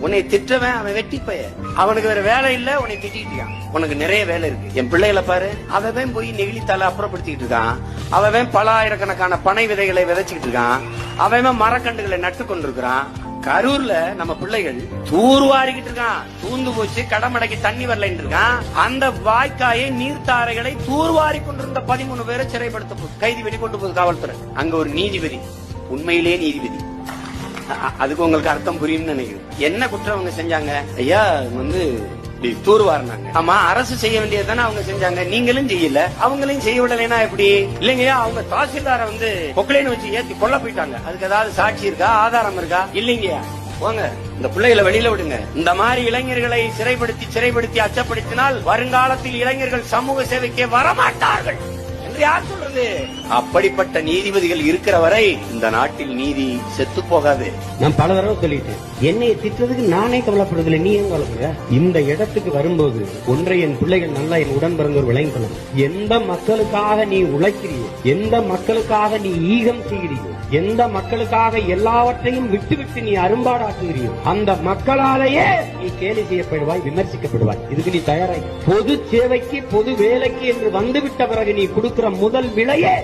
உன்னை திட்டவன் அவன் வெட்டிப்பைய, அவனுக்கு வேற வேலை இல்ல, உன்னை திட்டிட்டு இருக்கான். உனக்கு நிறைய வேலை இருக்கு. என் பிள்ளைகளை பாரு, அவன் போய் நெகிழித்தால அப்புறப்படுத்திட்டு இருக்கான், அவன் பல ஆயிரக்கணக்கான பனை விதைகளை விதைச்சுக்கிட்டு இருக்கான், அவன் மரக்கண்டுகளை நட்டு கொண்டிருக்கிறான். கரூர்ல நம்ம பிள்ளைகள் தூர்வாரிக்கிட்டு இருக்கான், தூந்து போச்சு, கடமடைக்கு தண்ணி வரலன்னு இருக்கான். அந்த வாய்க்காயை நீர்த்தாரைகளை தூர்வாரி கொண்டிருந்த 13 பேரை சிறைப்படுத்த கைது பண்ணி கொண்டு போகுது காவல்துறை. அங்க ஒரு நீதிபதி, உண்மையிலே நீதிபதி, அதுக்கு உங்களுக்கு அர்த்தம் புரியும்னு நினைக்கிறேன். என்ன குற்றம் அவங்க செஞ்சாங்க? ஐயா தூர்வாரினாங்க. ஆமா, அரசு செய்ய வேண்டியதுதானே அவங்க செஞ்சாங்க, நீங்களும் செய்யல, அவங்களையும் செய்ய விடலைன்னா எப்படி? இல்லைங்கய்யா, அவங்க தாசில்தார பொக்கலைன்னு வச்சு ஏத்தி கொல்ல போயிட்டாங்க, அதுக்கு ஏதாவது சாட்சி இருக்கா, ஆதாரம் இருக்கா? இல்லைங்கய்யா, போங்க, இந்த பிள்ளைகளை வெளியில விடுங்க. இந்த மாதிரி இளைஞர்களை சிறைப்படுத்தி அச்சப்படுத்தினால் வருங்காலத்தில் இளைஞர்கள் சமூக சேவைக்கே வரமாட்டார்கள் என்று யார் சொல்றது? அப்படிப்பட்ட நீதிபதிகள் இருக்கிற வரை இந்த நாட்டில் நீதி செத்து போகாது. நான் பல தடவை சொல்லிட்டேன், என்னை திட்டதுக்கு நானே கவலைப்படுறதில்லை, நீ ஏன் கவலைப்படுற? இந்த இடத்துக்கு வரும்போது ஒன்றை என் பிள்ளைகள் நல்லா என் உடன் பிறந்தவர் விளங்கணும். எந்த மக்களுக்காக நீ உழைக்கிறியோ, எந்த மக்களுக்காக நீ ஈகம் செய்கிறியோ, எந்த மக்களுக்காக எல்லாவற்றையும் விட்டு நீ அரும்பாடாக்குகிறியோ, அந்த மக்களாலேயே நீ கேலி செய்யப்படுவாய், விமர்சிக்கப்படுவாய். இதுக்கு நீ தயாராய். பொது சேவைக்கு, பொது வேலைக்கு என்று வந்துவிட்ட பிறகு நீ கொடுக்கிற முதல் விலையே